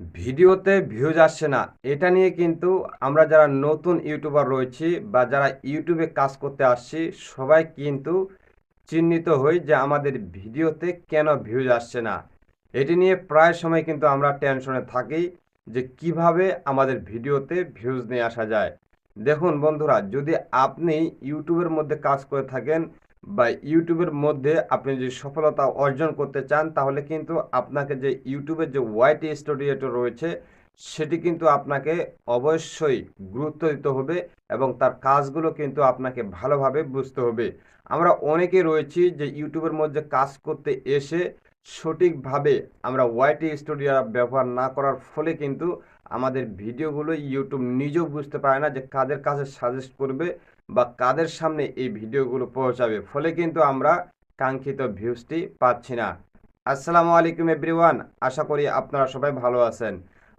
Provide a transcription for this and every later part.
ভিডিওতে ভিউজ আসছে না, এটা নিয়ে কিন্তু আমরা যারা নতুন ইউটিউবার রয়েছি বা যারা ইউটিউবে কাজ করতে আসছি সবাই কিন্তু চিহ্নিত হই যে আমাদের ভিডিওতে কেন ভিউজ আসছে না। এটি নিয়ে প্রায় সময় কিন্তু আমরা টেনশনে থাকি যে কিভাবে আমাদের ভিডিওতে ভিউজ নিয়ে আসা যায়। দেখুন বন্ধুরা, যদি আপনি ইউটিউবের মধ্যে কাজ করে থাকেন বা ইউটিউবের মধ্যে আপনি যদি সফলতা অর্জন করতে চান, তাহলে কিন্তু আপনাকে যে ইউটিউবের যে ওয়াইটি স্টুডিওটা রয়েছে সেটি কিন্তু আপনাকে অবশ্যই গুরুত্ব দিতে হবে এবং তার কাজগুলো কিন্তু আপনাকে ভালোভাবে বুঝতে হবে। আমরা অনেকে রয়েছি যে ইউটিউবের মধ্যে কাজ করতে এসে সঠিকভাবে আমরা ওয়াইটি স্টুডিও ব্যবহার না করার ফলে কিন্তু আমাদের ভিডিওগুলো ইউটিউব নিজেও বুঝতে পারে না যে কাদের কাছে সাজেস্ট করবে বা কাদের সামনে এই ভিডিওগুলো পৌঁছাবে, ফলে কিন্তু আমরা কাঙ্ক্ষিত ভিউজটি পাচ্ছি না। আসসালামু আলাইকুম এভরিওয়ান, আশা করি আপনারা সবাই ভালো আছেন।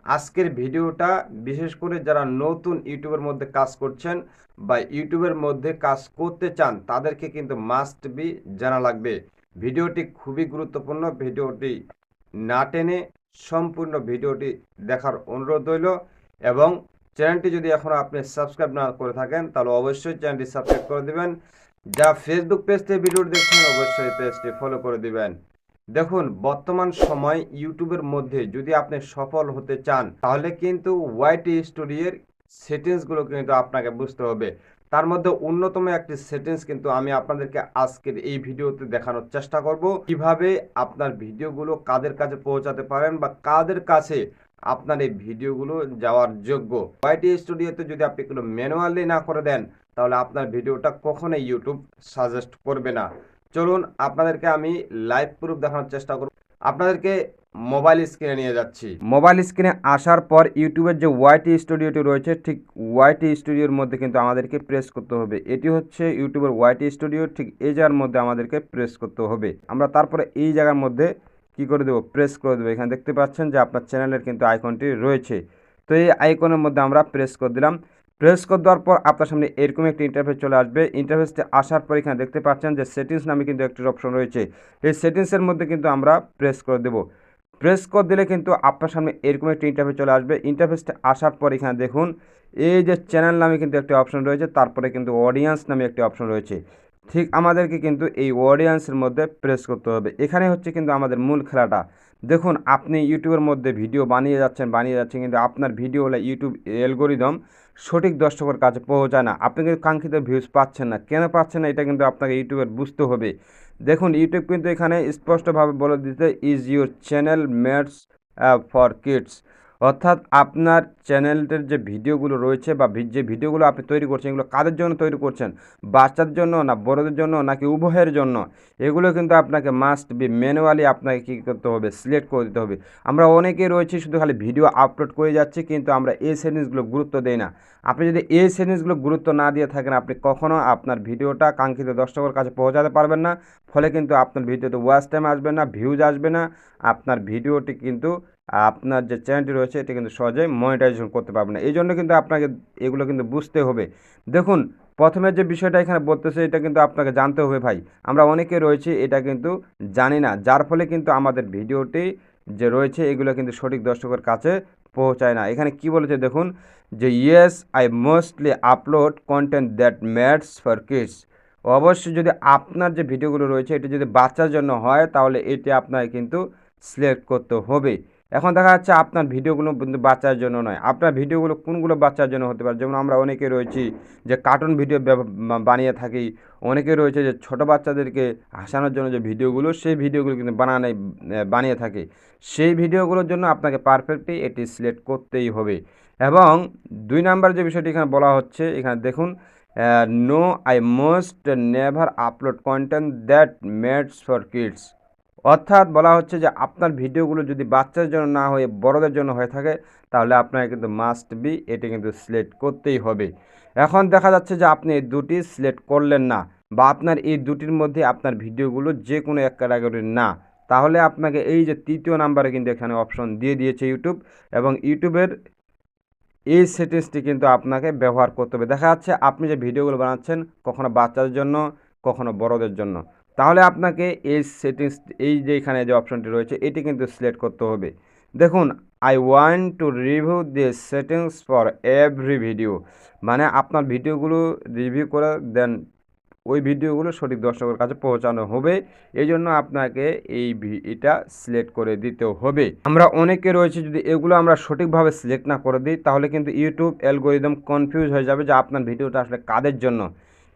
আজকের ভিডিওটা বিশেষ করে যারা নতুন ইউটিউবের মধ্যে কাজ করছেন বা ইউটিউবের মধ্যে কাজ করতে চান তাদেরকে কিন্তু মাস্ট বি জানা লাগবে। ভিডিওটি খুবই গুরুত্বপূর্ণ, ভিডিওটি না টেনে সম্পূর্ণ ভিডিওটি দেখার অনুরোধ রইল। এবং চ্যানেলটি যদি এখনও আপনি সাবস্ক্রাইব না করে থাকেন তাহলে অবশ্যই চ্যানেলটি সাবস্ক্রাইব করে দিবেন। যা ফেসবুক পেজ থেকে ভিডিওটি দেখছেন অবশ্যই পেজটি ফলো করে দিবেন। দেখুন, বর্তমান সময় ইউটিউবের মধ্যে যদি আপনি সফল হতে চান তাহলে কিন্তু ওয়াইটি স্টুডিওর সেটিংসগুলো কিন্তু আপনাকে বুঝতে হবে। তার মধ্যে অন্যতম একটি সেটিংস কিন্তু আমি আপনাদেরকে আজকের এই ভিডিওতে দেখানোর চেষ্টা করব, কিভাবে আপনার ভিডিওগুলো কাদের কাছে পৌঁছাতে পারেন বা কাদের কাছে আপনার এই ভিডিওগুলো যাওয়ার যোগ্য। ওয়াইটি স্টুডিওতে যদি আপনি কোনো ম্যানুয়ালি না করে দেন তাহলে আপনার ভিডিওটা কখনোই ইউটিউব সাজেস্ট করবে না। চলুন আপনাদেরকে আমি লাইভ প্রুফ দেখানোর চেষ্টা করব। আপনাদেরকে মোবাইল স্ক্রিনে নিয়ে যাচ্ছি। মোবাইল স্ক্রিনে আসার পর ইউটিউবের যে ওয়াইটি স্টুডিওটি রয়েছে ঠিক ওয়াইটি স্টুডিওর মধ্যে কিন্তু আমাদেরকে প্রেস করতে হবে। এটি হচ্ছে ইউটিউবের ওয়াইটি স্টুডিও, ঠিক এই জায়গার মধ্যে আমাদেরকে প্রেস করতে হবে। আমরা তারপরে এই জায়গার মধ্যে কি করে দেবো, প্রেস করে দেবো। এখানে দেখতে পাচ্ছেন যে আপনার চ্যানেলের কিন্তু আইকনটি রয়েছে। তো এই আইকনের মধ্যে আমরা প্রেস করে দিলাম। প্রেস করে দেওয়ার পর আপনার সামনে এরকম একটি ইন্টারফেস চলে আসবে। ইন্টারফেসটি আসার পর এখানে দেখতে পাচ্ছেন যে সেটিংস নামে কিন্তু একটি অপশন রয়েছে। এই সেটিংসের মধ্যে কিন্তু আমরা প্রেস করে দেব। প্রেস করে দিলে কিন্তু আপনার সামনে এরকম একটি ইন্টারফেস চলে আসবে। ইন্টারফেসটি আসার পর এখানে দেখুন এই যে চ্যানেল নামে কিন্তু একটি অপশন রয়েছে, তারপরে কিন্তু অডিয়েন্স নামে একটি অপশন রয়েছে। ঠিক আমাদেরকে কিন্তু এই অডিয়েন্সের মধ্যে প্রেস করতে হবে। এখানে হচ্ছে কিন্তু আমাদের মূল খেলাটা। দেখুন, আপনি ইউটিউবের মধ্যে ভিডিও বানিয়ে যাচ্ছেন কিন্তু আপনার ভিডিও হলে ইউটিউব অ্যালগরিদম সঠিক দর্শকের কাছে পৌঁছায় না। আপনি কিন্তু কাঙ্ক্ষিত ভিউজ পাচ্ছেন না। কেন পাচ্ছেন না এটা কিন্তু আপনাকে ইউটিউবের বুঝতে হবে। দেখুন, ইউটিউব কিন্তু এখানে স্পষ্টভাবে বলে দিতে is your channel made for kids, অর্থাৎ আপনার চ্যানেলের যে ভিডিওগুলো রয়েছে বা যে ভিডিওগুলো আপনি তৈরি করছেন এগুলো কাদের জন্য তৈরি করছেন, বাচ্চাদের জন্য না বড়দের জন্য নাকি উভয়ের জন্য, এগুলো কিন্তু আপনাকে মাস্ট বি ম্যানুয়ালি আপনাকে কী করতে হবে, সিলেক্ট করে দিতে হবে। আমরা অনেকেই রয়েছি শুধু খালি ভিডিও আপলোড করে যাচ্ছি কিন্তু আমরা এই সেটিংসগুলো গুরুত্ব দেই না। আপনি যদি এই সেটিংসগুলো গুরুত্ব না দিয়ে থাকেন আপনি কখনও আপনার ভিডিওটা কাঙ্ক্ষিত দর্শকের কাছে পৌঁছাতে পারবেন না। ফলে কিন্তু আপনার ভিডিওতে ওয়াচ টাইম আসবে না, ভিউজ আসবে না। আপনার ভিডিওটি কিন্তু আপনার যে চ্যানেলটি রয়েছে এটি কিন্তু সহজেই মনিটাইজেশন করতে পারবেন না। এই জন্য কিন্তু আপনাকে এগুলো কিন্তু বুঝতে হবে। দেখুন, প্রথমে যে বিষয়টা এখানে বলতেছে এটা কিন্তু আপনাকে জানতে হবে ভাই। আমরা অনেকে রয়েছে এটা কিন্তু জানি না, যার ফলে কিন্তু আমাদের ভিডিওটি যে রয়েছে এগুলো কিন্তু সঠিক দর্শকের কাছে পৌঁছায় না। এখানে কি বলেছে দেখুন যে yes I mostly upload content that made for kids. অবশ্যই যদি আপনার যে ভিডিওগুলো রয়েছে এটি যদি বাচ্চার জন্য হয় তাহলে এটি আপনাকে কিন্তু সিলেক্ট করতে হবে। এখন দেখা যাচ্ছে আপনার ভিডিওগুলো কিন্তু বাচ্চার জন্য নয়। আপনার ভিডিওগুলো কোনগুলো বাচ্চার জন্য হতে পারে, যেমন আমরা অনেকে রয়েছি যে কার্টুন ভিডিও বানিয়ে থাকি। অনেকে রয়েছে যে ছোটো বাচ্চাদেরকে হাসানোর জন্য যে ভিডিওগুলো সেই ভিডিওগুলো কিন্তু বানিয়ে থাকে। সেই ভিডিওগুলোর জন্য আপনাকে পারফেক্টলি এটি সিলেক্ট করতেই হবে। এবং 2 নাম্বার যে বিষয়টি এখানে বলা হচ্ছে, এখানে দেখুন no I most never upload content that made for kids, অর্থাৎ বলা হচ্ছে যে আপনার ভিডিওগুলো যদি বাচ্চাদের জন্য না হয়ে বড়দের জন্য হয়ে থাকে তাহলে আপনাকে কিন্তু মাস্ট বি এটি কিন্তু সিলেক্ট করতেই হবে। এখন দেখা যাচ্ছে যে আপনি এই দুটি সিলেক্ট করলেন না বা আপনার এই দুটির মধ্যে আপনার ভিডিওগুলো যে কোনো এক ক্যাটাগরির না, তাহলে আপনাকে এই যে 3য় নাম্বারে কিন্তু এখানে অপশন দিয়ে দিয়েছে ইউটিউব, এবং ইউটিউবের এই সেটিংসটি কিন্তু আপনাকে ব্যবহার করতে হবে। দেখা যাচ্ছে আপনি যে ভিডিওগুলো বানাচ্ছেন কখনো বাচ্চাদের জন্য কখনো বড়দের জন্য, তাহলে আপনাকে এই সেটিংস এই যে এখানে যে অপশনটি রয়েছে এটি কিন্তু সিলেক্ট করতে হবে। দেখুন, I want to review the settings for every video, মানে আপনার ভিডিওগুলো রিভিউ করে দেন, ওই ভিডিওগুলো সঠিক দর্শকের কাছে পৌঁছানো হবে। এই জন্য আপনাকে এটা সিলেক্ট করে দিতে হবে। আমরা অনেকে রয়েছে, যদি এগুলো আমরা সঠিকভাবে সিলেক্ট না করে দিই তাহলে কিন্তু ইউটিউব অ্যালগোরিদম কনফিউজ হয়ে যাবে যে আপনার ভিডিওটা আসলে কাদের জন্য।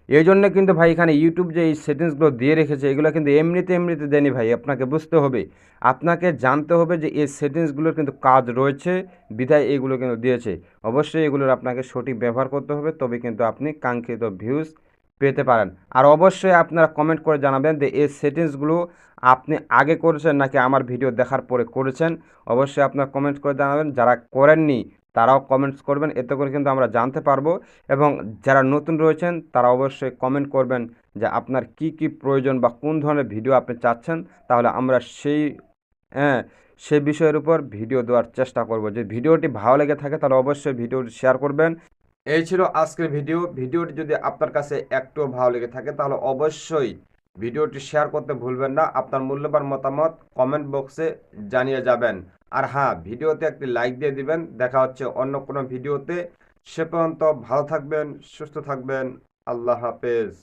এই জন্য কিন্তু ভাই এখানে ইউটিউব যে এই সেটিংসগুলো দিয়ে রেখেছে এগুলো কিন্তু এমনিতে দেয়নি ভাই, আপনাকে বুঝতে হবে, আপনাকে জানতে হবে যে এই সেটিংসগুলোর কিন্তু কাজ রয়েছে বিধায় এগুলো কিন্তু দিয়েছে। অবশ্যই এগুলোর আপনাকে সঠিক ব্যবহার করতে হবে, তবে কিন্তু আপনি কাঙ্ক্ষিত ভিউজ পেতে পারেন। আর অবশ্যই আপনারা কমেন্ট করে জানাবেন যে এই সেটিংসগুলো আপনি আগে করেছেন নাকি আমার ভিডিও দেখার পরে করেছেন। অবশ্যই আপনারা কমেন্ট করে জানাবেন, যারা করেননি তারাও কমেন্টস করবেন, এতে করে কিন্তু আমরা জানতে পারবো। এবং যারা নতুন রয়েছেন তারা অবশ্যই কমেন্ট করবেন যে আপনার কি কি প্রয়োজন বা কোন ধরনের ভিডিও আপনি চাচ্ছেন, তাহলে আমরা হ্যাঁ সেই বিষয়ের উপর ভিডিও দেওয়ার চেষ্টা করব। যে ভিডিওটি ভালো লেগে থাকে তাহলে অবশ্যই ভিডিওটি শেয়ার করবেন। এই ছিল আজকের ভিডিওটি যদি আপনার কাছে একটুও ভালো লেগে থাকে তাহলে অবশ্যই ভিডিওটি শেয়ার করতে ভুলবেন না। আপনার মূল্যবান মতামত কমেন্ট বক্সে জানিয়ে যাবেন। আর হ্যাঁ, ভিডিওতে একটি লাইক দিয়ে দিবেন। দেখা হচ্ছে অন্য কোনো ভিডিওতে। সে পর্যন্ত ভালো থাকবেন, সুস্থ থাকবেন। আল্লাহ হাফেজ।